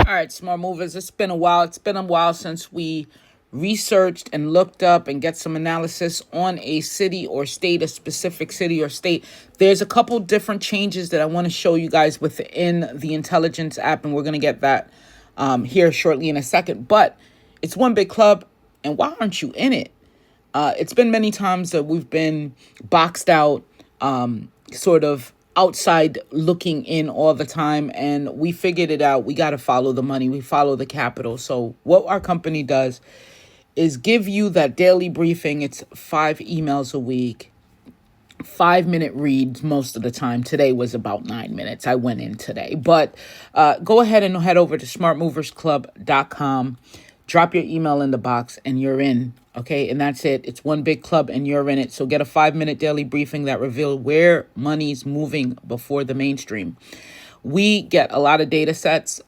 All right, smart movers. It's been a while. It's been a while since we researched and looked up and get some analysis on a city or state, a specific city or state. There's a couple different changes that I want to show you guys within the intelligence app, and we're going to get that here shortly in a second. But it's one big club, and why aren't you in it? It's been many times that we've been boxed out, sort of outside looking in all the time, and we figured it out. We got to follow the money. We follow the capital. So what our company does is give you that daily briefing. It's 5 emails a week, 5-minute reads most of the time. Today was about 9 minutes. I went in today, but go ahead and head over to smartmoversclub.com. Drop your email in the box and you're in. Okay, and that's it. It's one big club and you're in it. So get a 5-minute daily briefing that reveals where money's moving before the mainstream. We get a lot of data sets.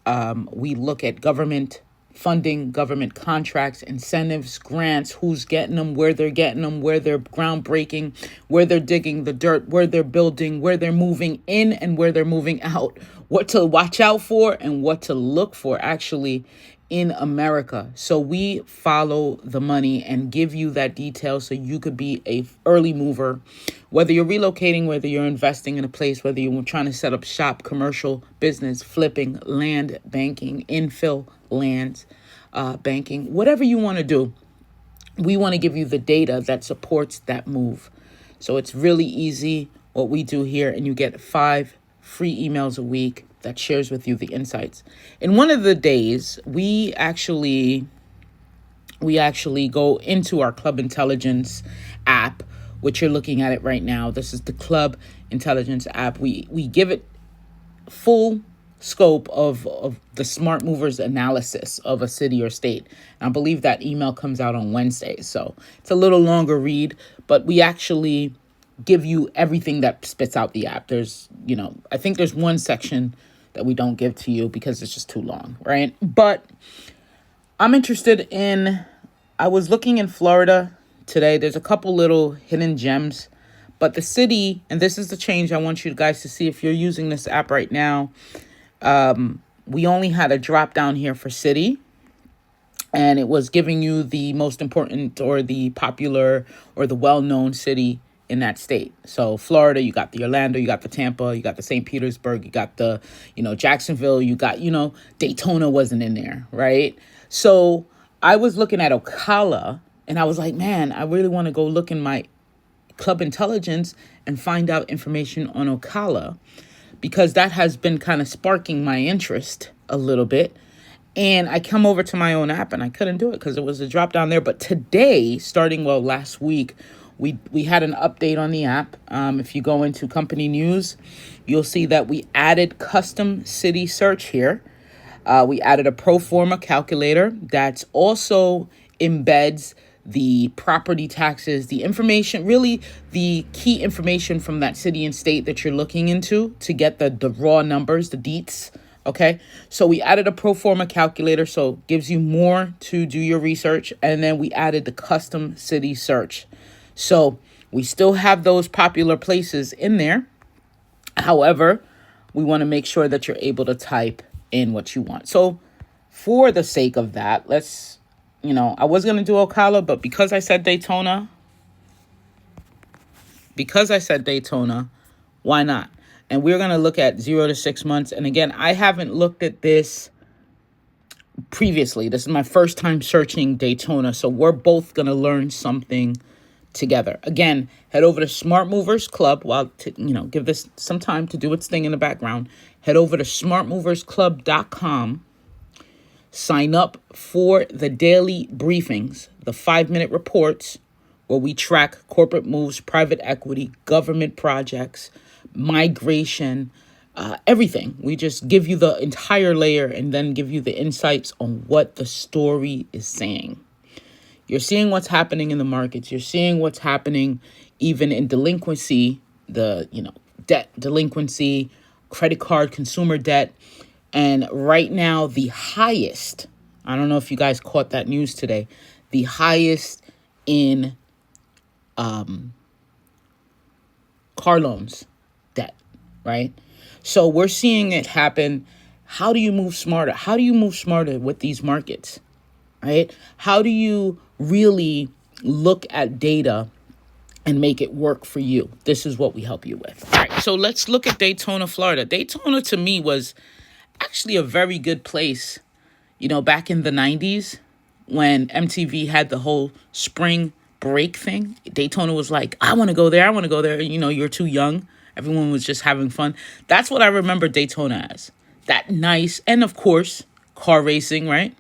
We look at government funding, government contracts, incentives, grants, who's getting them, where they're groundbreaking, where they're digging the dirt, where they're building, where they're moving in and where they're moving out, what to watch out for and what to look for actually in America. So we follow the money and give you that detail so you could be a early mover, whether you're relocating, whether you're investing in a place, whether you're trying to set up shop, commercial, business, flipping, land banking, infill lands, banking, whatever you want to do. We want to give you the data that supports that move. So it's really easy what we do here, and you get 5 free emails a week that shares with you the insights. In one of the days, we actually go into our Club Intelligence app, which you're looking at it right now. This is the Club Intelligence app. We give it full scope of the smart movers analysis of a city or state. And I believe that email comes out on Wednesday. So it's a little longer read, but we actually give you everything that spits out the app. There's, I think there's one section that we don't give to you because it's just too long, right? But I'm interested I was looking in Florida today. There's a couple little hidden gems, but the city, and this is the change I want you guys to see if you're using this app right now. We only had a drop down here for city, and it was giving you the most important or the popular or the well-known city in that state. So Florida, you got the Orlando, you got the Tampa, you got the St. Petersburg, you got the, Jacksonville, you got, Daytona wasn't in there, right? So I was looking at Ocala and I was like, man, I really want to go look in my Club Intelligence and find out information on Ocala, because that has been kind of sparking my interest a little bit. And I come over to my own app and I couldn't do it because it was a drop down there. But today, last week, we had an update on the app. If you go into company news, you'll see that we added custom city search here. We added a pro forma calculator that's also embeds the property taxes, the information, really the key information from that city and state that you're looking into to get the raw numbers, the deets. Okay, so we added a pro forma calculator, so it gives you more to do your research. And then we added the custom city search. So we still have those popular places in there. However, we want to make sure that you're able to type in what you want. So for the sake of that, I was going to do Ocala, but because I said Daytona, why not? And we're going to look at 0 to 6 months. And again, I haven't looked at this previously. This is my first time searching Daytona. So we're both going to learn something together. Again, head over to Smart Movers Club give this some time to do its thing in the background. Head over to smartmoversclub.com. Sign up for the daily briefings, the 5-minute reports where we track corporate moves, private equity, government projects, migration, everything. We just give you the entire layer and then give you the insights on what the story is saying. You're seeing what's happening in the markets. You're seeing what's happening even in delinquency, debt delinquency, credit card, consumer debt. And right now, the highest, I don't know if you guys caught that news today, the highest in car loans debt, right? So we're seeing it happen how do you move smarter? How do you move smarter with these markets, right? How do you really look at data and make it work for you? This is what we help you with. All right, so let's look at Daytona, Florida. Daytona to me was actually a very good place, back in the 90s when MTV had the whole spring break thing. Daytona was like, I want to go there. I want to go there. You're too young. Everyone was just having fun. That's what I remember Daytona as. That nice, and of course, car racing, right?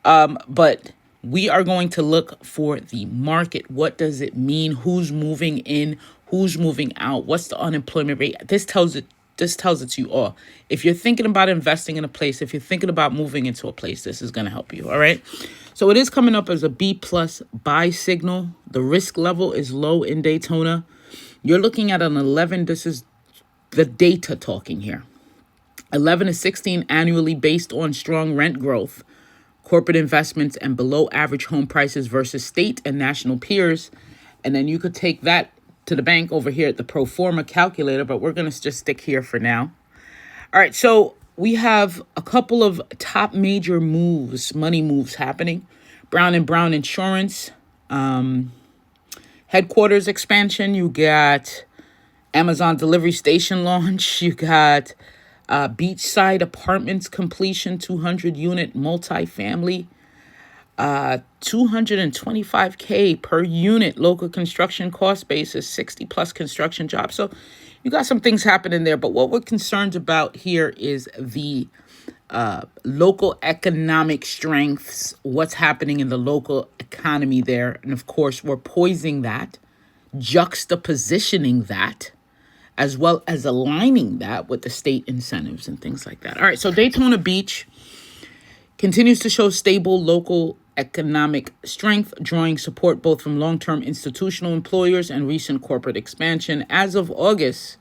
But we are going to look for the market. What does it mean? Who's moving in? Who's moving out? What's the unemployment rate? This tells it to you all. If you're thinking about investing in a place, if you're thinking about moving into a place, this is going to help you. All right. So it is coming up as a B+ buy signal. The risk level is low in Daytona. You're looking at an 11. This is the data talking here. 11 to 16 annually based on strong rent growth, corporate investments, and below average home prices versus state and national peers. And then you could take that to the bank over here at the pro forma calculator, but we're going to just stick here for now. All right, so we have a couple of top major moves, money moves happening. Brown & Brown Insurance, headquarters expansion. You got Amazon delivery station launch. You got beachside apartments completion, 200-unit multifamily, $225K per unit. Local construction cost basis, 60+ construction jobs. So you got some things happening there. But what we're concerned about here is the local economic strengths, what's happening in the local economy there. And of course, we're poising that, juxtapositioning that, as well as aligning that with the state incentives and things like that. All right, so Daytona Beach continues to show stable local economic strength, drawing support both from long-term institutional employers and recent corporate expansion. As of August,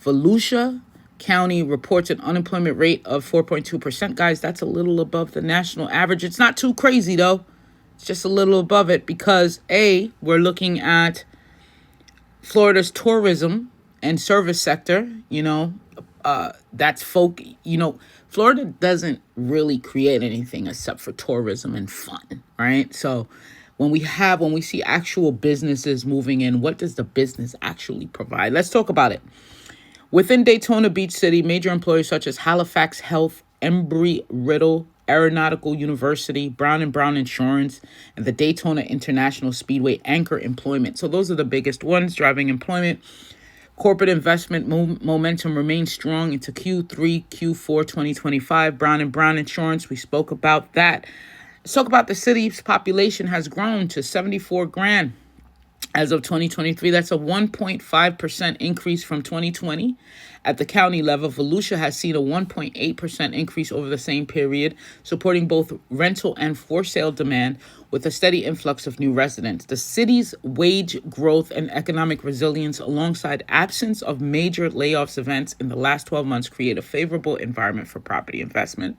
Volusia County reports an unemployment rate of 4.2%. Guys, that's a little above the national average. It's not too crazy, though. It's just a little above it because, A, we're looking at Florida's tourism and service sector. That's Florida doesn't really create anything except for tourism and fun, right? So when we see actual businesses moving in, what does the business actually provide? Let's talk about it. Within Daytona Beach City, major employers such as Halifax Health, Embry-Riddle, Aeronautical University, Brown & Brown Insurance, and the Daytona International Speedway anchor employment. So those are the biggest ones driving employment. Corporate investment momentum remains strong into Q3, Q4 2025. Brown & Brown Insurance, we spoke about that. Let's talk about the city's population has grown to 74 grand as of 2023. That's a 1.5% increase from 2020. At the county level, Volusia has seen a 1.8% increase over the same period, supporting both rental and for sale demand with a steady influx of new residents. The city's wage growth and economic resilience, alongside absence of major layoffs events in the last 12 months, create a favorable environment for property investment.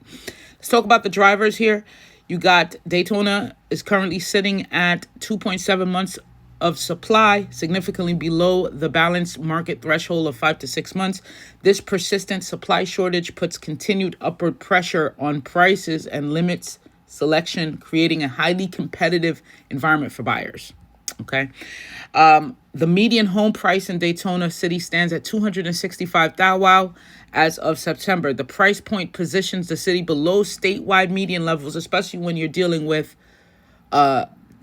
Let's talk about the drivers here. You got Daytona is currently sitting at 2.7 months of supply, significantly below the balanced market threshold of 5 to 6 months. This persistent supply shortage puts continued upward pressure on prices and limits selection, creating a highly competitive environment for buyers. Okay. The median home price in Daytona City stands at $265,000 as of September. The price point positions the city below statewide median levels, especially when you're dealing with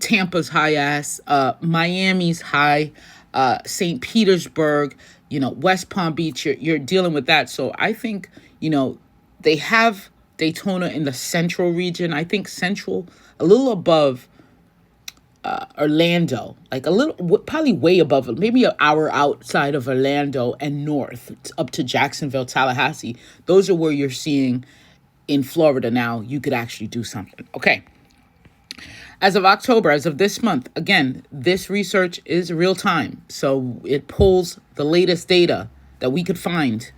Tampa's high ass, Miami's high, St. Petersburg, West Palm Beach, you're dealing with that. So I think, they have Daytona in the central region. I think central, a little above Orlando, like a little, probably way above it, maybe an hour outside of Orlando and north up to Jacksonville, Tallahassee. Those are where you're seeing in Florida now you could actually do something. Okay. As of October, as of this month, again, this research is real time. So it pulls the latest data that we could find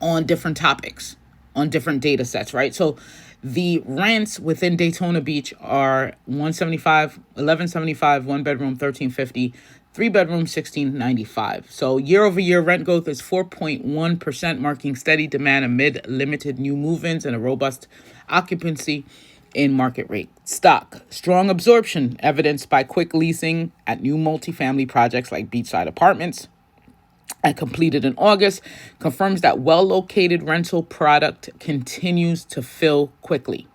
on different topics, on different data sets, right? So the rents within Daytona Beach are $1175, one bedroom, $1,350. 3 bedroom, 1695. So year over year rent growth is 4.1%, marking steady demand amid limited new move-ins and a robust occupancy in market rate stock. Strong absorption evidenced by quick leasing at new multifamily projects like beachside apartments and completed in August confirms that well-located rental product continues to fill quickly.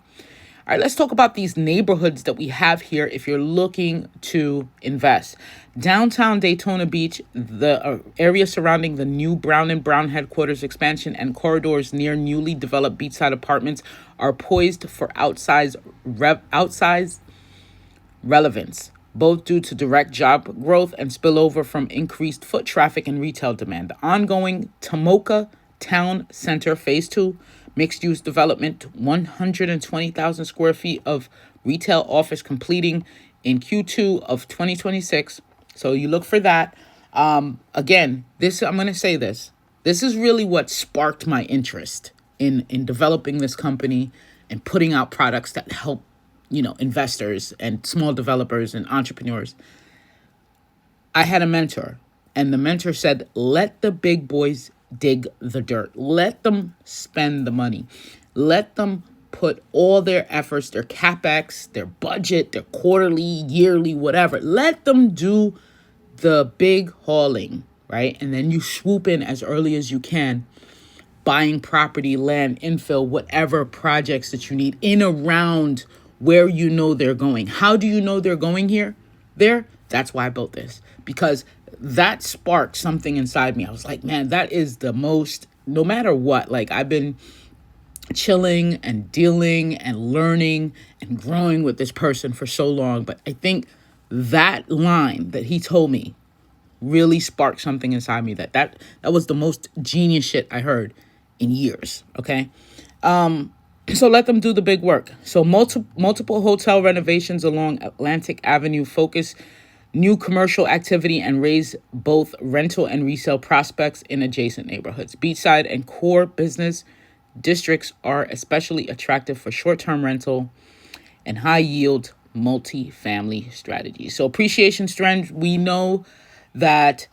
All right, let's talk about these neighborhoods that we have here if you're looking to invest. Downtown Daytona Beach, the area surrounding the new Brown and Brown headquarters expansion and corridors near newly developed beachside apartments are poised for outsized relevance, both due to direct job growth and spillover from increased foot traffic and retail demand. The ongoing Tomoka Town Center Phase 2 mixed-use development, 120,000 square feet of retail office completing in Q2 of 2026. So you look for that. Again, I'm going to say this. This is really what sparked my interest in developing this company and putting out products that help, investors and small developers and entrepreneurs. I had a mentor, and the mentor said, let the big boys dig the dirt. Let them spend the money. Let them put all their efforts, their capex, their budget, their quarterly, yearly, whatever. Let them do the big hauling, right? And then you swoop in as early as you can, buying property, land, infill, whatever projects that you need in around where you know they're going. How do you know they're going there? That's why I built this, because that sparked something inside me. I was like, man, that is the most, no matter what, like I've been chilling and dealing and learning and growing with this person for so long. But I think that line that he told me really sparked something inside me that was the most genius shit I heard in years. Okay. So let them do the big work. So multiple hotel renovations along Atlantic Avenue focus new commercial activity and raise both rental and resale prospects in adjacent neighborhoods. Beachside and core business districts are especially attractive for short-term rental and high-yield multi-family strategies. So appreciation strength, we know that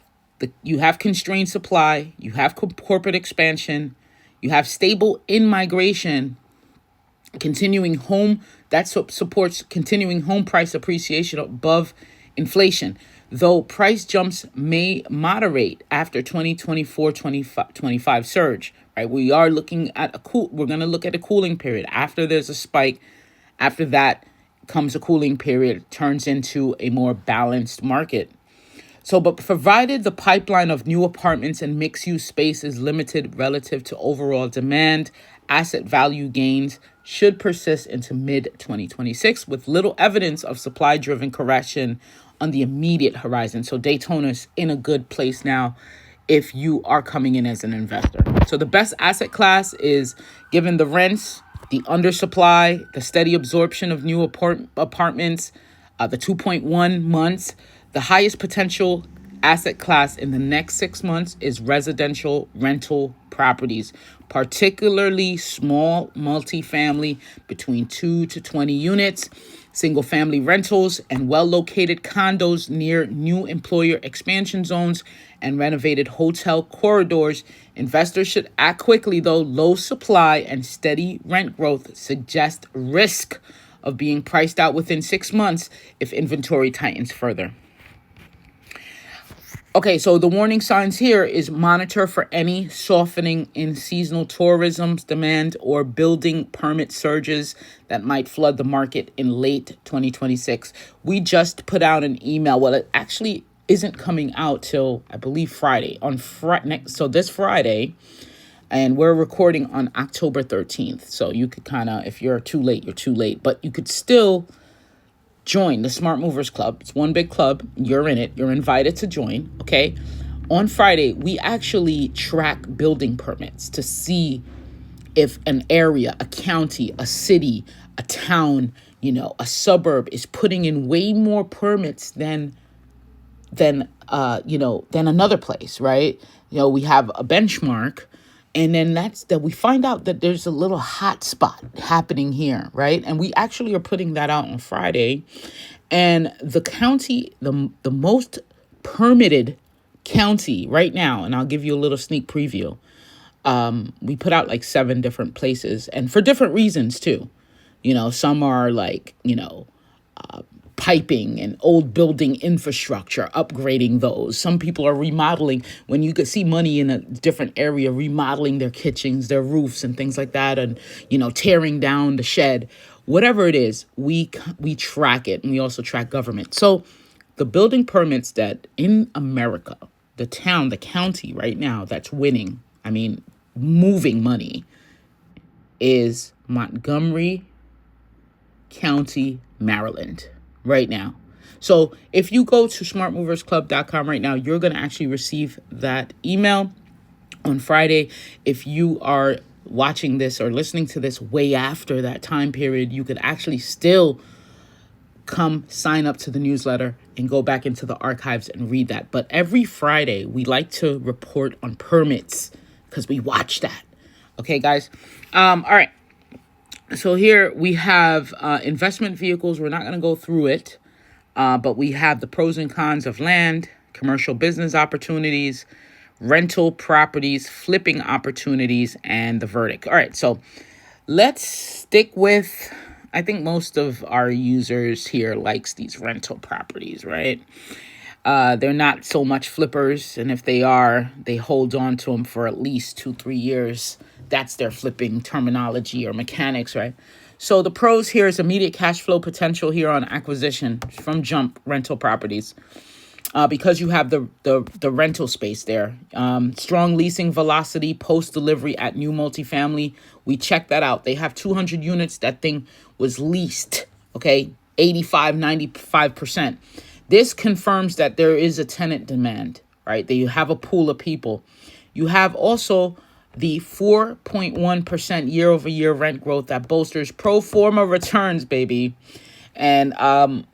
you have constrained supply, you have corporate expansion, you have stable in-migration, continuing home, that supports continuing home price appreciation above inflation, though price jumps may moderate after 2024-25 surge, right? We are looking at we're going to look at a cooling period. After there's a spike, after that comes a cooling period, turns into a more balanced market. So, but provided the pipeline of new apartments and mixed-use space is limited relative to overall demand, asset value gains should persist into mid-2026 with little evidence of supply-driven correction on the immediate horizon. So Daytona's in a good place now if you are coming in as an investor. So the best asset class is, given the rents, the undersupply, the steady absorption of new apartments, the 2.1 months, the highest potential asset class in the next 6 months is residential rental properties, particularly small multifamily between 2 to 20 units, single family rentals, and well-located condos near new employer expansion zones and renovated hotel corridors. Investors should act quickly, though. Low supply and steady rent growth suggest risk of being priced out within 6 months if inventory tightens further. Okay, so the warning signs here is monitor for any softening in seasonal tourism's demand or building permit surges that might flood the market in late 2026. We just put out an email. Well, it actually isn't coming out till, I believe, Friday. So this Friday, and we're recording on October 13th. So you could kind of, if you're too late, you're too late. But you could still join the Smart Movers Club. It's one big club. You're in it. You're invited to join, okay? On Friday, we actually track building permits to see if an area, a county, a city, a town, a suburb is putting in way more permits than another place, right? We have a benchmark, and then we find out that there's a little hot spot happening here, right? And we actually are putting that out on Friday. And the county, the most permitted county right now, and I'll give you a little sneak preview. We put out like 7 different places, and for different reasons too. Some are like, piping and old building infrastructure, upgrading those. Some people are remodeling. When you could see money in a different area, remodeling their kitchens, their roofs and things like that, and, tearing down the shed, whatever it is, we track it, and we also track government. So the building permits that in America, the county right now that's winning, moving money, is Montgomery County, Maryland, right now. So if you go to smartmoversclub.com right now, you're going to actually receive that email on Friday. If you are watching this or listening to this way after that time period, you could actually still come sign up to the newsletter and go back into the archives and read that. But every Friday, we like to report on permits because we watch that. Okay, guys? All right. So here we have investment vehicles. We're not going to go through it, but we have the pros and cons of land, commercial business opportunities, rental properties, flipping opportunities, and the verdict. All right, so let's stick with, I think most of our users here likes these rental properties, right? They're not so much flippers, and if they are, they hold on to them for at least 2-3 years. That's their flipping terminology or mechanics, right? So the pros here is immediate cash flow potential here on acquisition from jump rental properties. Because you have the rental space there. Strong leasing velocity post-delivery at new multifamily. We checked that out. They have 200 units. That thing was leased, okay? 95%. This confirms that there is a tenant demand, right? That you have a pool of people. You have also the 4.1% year-over-year rent growth that bolsters pro forma returns, baby. And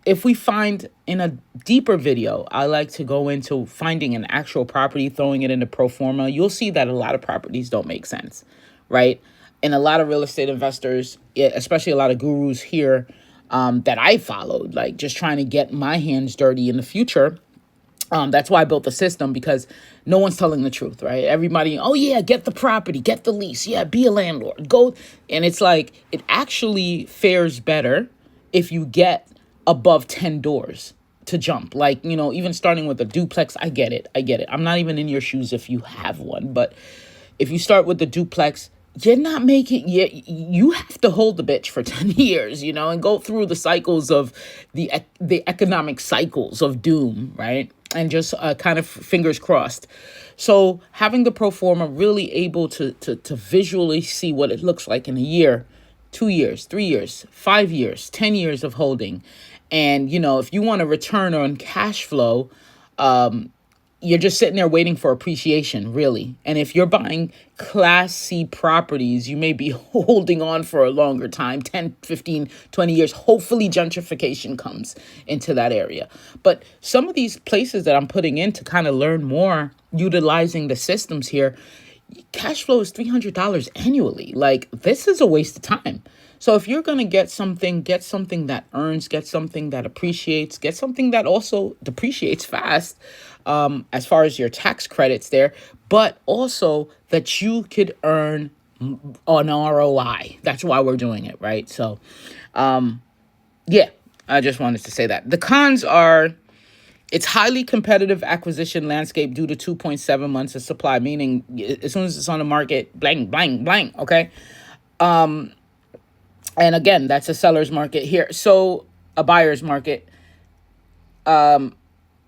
if we find in a deeper video, I like to go into finding an actual property, throwing it into pro forma. You'll see that a lot of properties don't make sense, right? And a lot of real estate investors, especially a lot of gurus here that I followed, like just trying to get my hands dirty in the future. That's why I built the system, because no one's telling the truth, right? Everybody, oh yeah, get the property, get the lease. Yeah, be a landlord, go. And it's like, it actually fares better if you get above 10 doors to jump. Like, even starting with a duplex, I get it. I'm not even in your shoes if you have one. But if you start with the duplex, you're not making, you have to hold the bitch for 10 years, and go through the cycles of the economic cycles of doom, right? And just kind of fingers crossed. So having the pro forma, really able to visually see what it looks like in a year, 2 years, 3 years, 5 years, 10 years of holding. And, if you want a return on cash flow, you're just sitting there waiting for appreciation, really. And if you're buying Class C properties, you may be holding on for a longer time, 10, 15, 20 years. Hopefully gentrification comes into that area. But some of these places that I'm putting in to kind of learn more, utilizing the systems here, cash flow is $300 annually. Like, this is a waste of time. So if you're going to get something that earns, get something that appreciates, get something that also depreciates fast, as far as your tax credits there, but also that you could earn an ROI. That's why we're doing it, right? So, yeah, I just wanted to say that. The cons are, it's highly competitive acquisition landscape due to 2.7 months of supply, meaning as soon as it's on the market, blank, blank, blank, okay? And again, that's a seller's market here. So a buyer's market.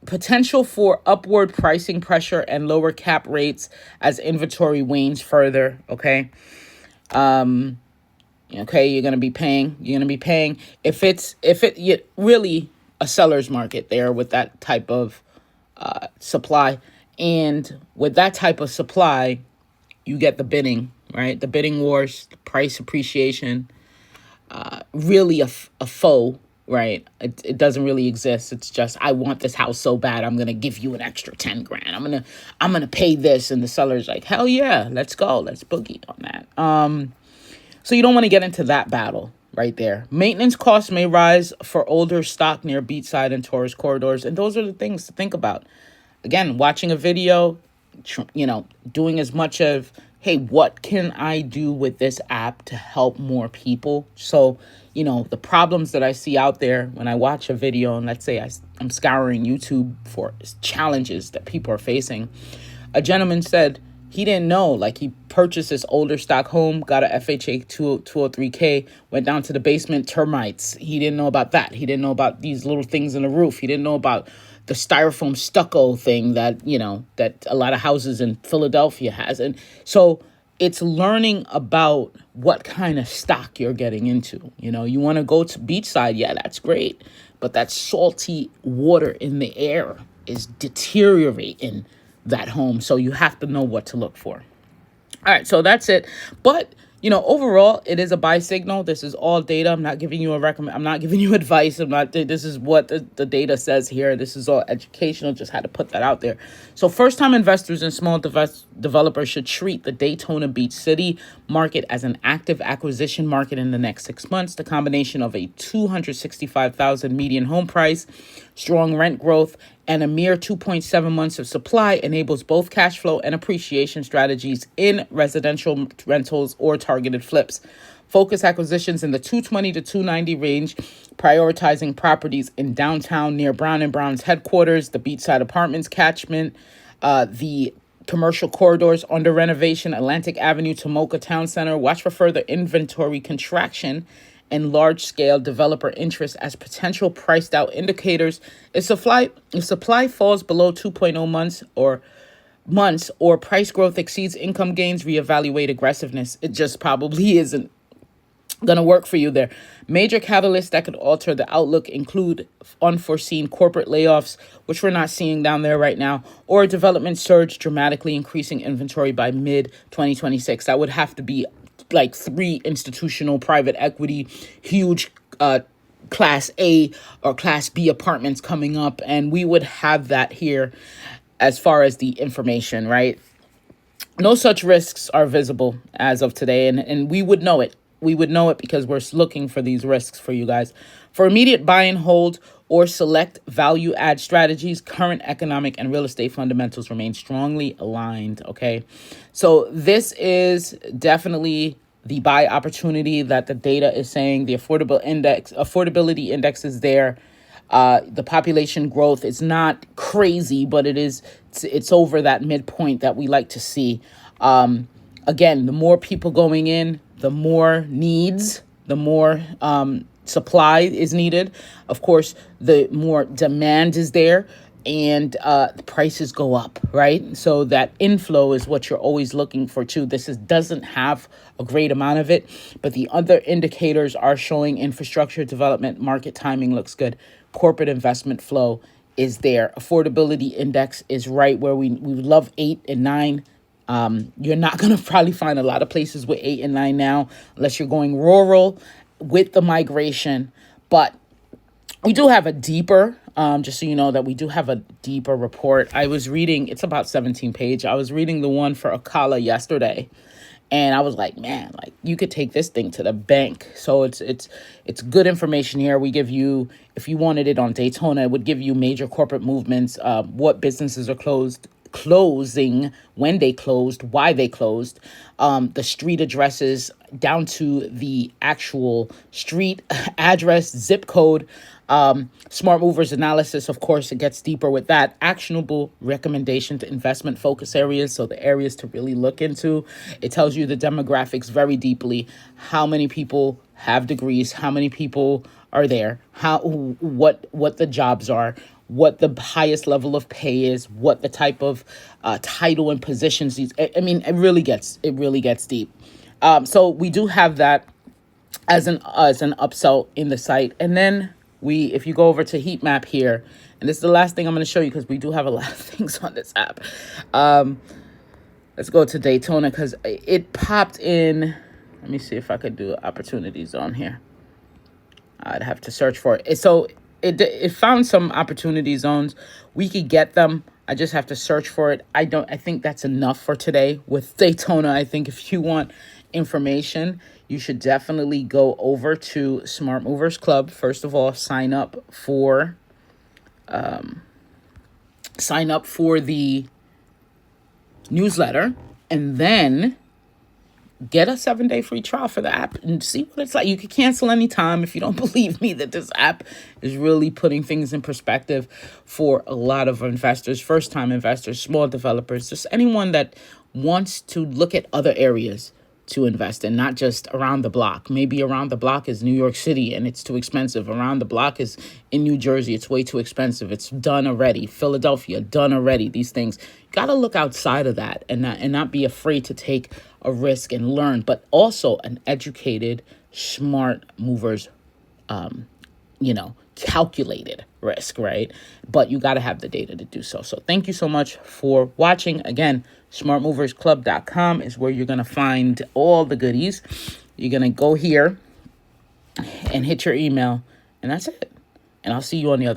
Potential for upward pricing pressure and lower cap rates as inventory wanes further, okay? Okay, you're going to be paying. If it really a seller's market there with that type of supply. And with that type of supply, you get the bidding, right? The bidding wars, the price appreciation, really a foe, right? It doesn't really exist. It's just, I want this house so bad, I'm going to give you an extra 10 grand. I'm going to pay this. And the seller's like, hell yeah, let's go. Let's boogie on that. So you don't want to get into that battle right there. Maintenance costs may rise for older stock near beachside and tourist corridors. And those are the things to think about. again, watching a video, doing as much of, hey, what can I do with this app to help more people? So, the problems that I see out there when I watch a video, and let's say I'm scouring YouTube for challenges that people are facing. A gentleman said he didn't know, like, he purchased this older stock home, got a FHA 203K, went down to the basement, termites. He didn't know about that. He didn't know about these little things in the roof. He didn't know about the styrofoam stucco thing that, that a lot of houses in Philadelphia has. And so it's learning about what kind of stock you're getting into. You want to go to beachside. Yeah, that's great. But that salty water in the air is deteriorating that home. So you have to know what to look for. All right, so that's it. But, overall, it is a buy signal. This is all data. I'm not giving you I'm not giving you advice. This is what the data says here. This is all educational. Just had to put that out there. So first-time investors and small developers should treat the Daytona Beach City market as an active acquisition market in the next 6 months. The combination of a $265,000 median home price, strong rent growth, and a mere 2.7 months of supply enables both cash flow and appreciation strategies in residential rentals or targeted flips. Focus acquisitions in the 220 to 290 range, prioritizing properties in downtown near Brown & Brown's headquarters, the beachside apartments catchment, the commercial corridors under renovation, Atlantic Avenue, Tomoka Town Center. Watch for further inventory contraction and large-scale developer interest as potential priced-out indicators. If supply falls below 2.0 months or price growth exceeds income gains, reevaluate aggressiveness. It just probably isn't going to work for you there. Major catalysts that could alter the outlook include unforeseen corporate layoffs, which we're not seeing down there right now, or a development surge dramatically increasing inventory by mid-2026. That would have to be like 3 institutional private equity, huge class A or class B apartments coming up. And we would have that here as far as the information, right? No such risks are visible as of today. And we would know it. We would know it because we're looking for these risks for you guys. For immediate buy and hold or select value add strategies, current economic and real estate fundamentals remain strongly aligned. Okay. So this is definitely the buy opportunity that the data is saying. The affordability index is there. The population growth is not crazy, but it's over that midpoint that we like to see. Again, the more people going in, the more needs, the more supply is needed. Of course, the more demand is there, and the prices go up, right? So that inflow is what you're always looking for too. Doesn't have a great amount of it, but the other indicators are showing infrastructure development, market timing looks good, corporate investment flow is there, affordability index is right where we love 8 and 9. You're not going to probably find a lot of places with 8 and 9 now, unless you're going rural with the migration. But we do have a deeper, just so you know that we do have a deeper report. I was reading, it's about 17 page. I was reading the one for Akala yesterday, and I was like, man, like you could take this thing to the bank. So it's good information here. We give you, if you wanted it on Daytona, it would give you major corporate movements, what businesses are closing, when they closed, why they closed, the street addresses down to the actual street address, zip code, smart movers analysis. Of course, it gets deeper with that. Actionable recommendation to investment focus areas. So the areas to really look into. It tells you the demographics very deeply. How many people have degrees? How many people are there? What the jobs are? What the highest level of pay is? What the type of title and positions these? I mean, it really gets deep. So we do have that as an upsell in the site, and then if you go over to heat map here, and this is the last thing I'm going to show you because we do have a lot of things on this app. Let's go to Daytona because it popped in. Let me see if I could do opportunity zone here. I'd have to search for it. So it found some opportunity zones. We could get them. I just have to search for it. I think that's enough for today with Daytona. I think if you want information, you should definitely go over to Smart Movers Club. First of all, sign up for sign up for the newsletter, and then get a 7-day free trial for the app and see what it's like. You can cancel anytime if you don't believe me that this app is really putting things in perspective for a lot of investors, first-time investors, small developers, just anyone that wants to look at other areas to invest in, not just around the block. Maybe around the block is New York City and it's too expensive. Around the block is in New Jersey. It's way too expensive. It's done already. Philadelphia, done already. These things. You got to look outside of that and not be afraid to take a risk and learn, but also an educated, smart movers, calculated risk, right? But you got to have the data to do so. So thank you so much for watching. Again, smartmoversclub.com is where you're going to find all the goodies. You're going to go here and hit your email, and that's it. And I'll see you on the other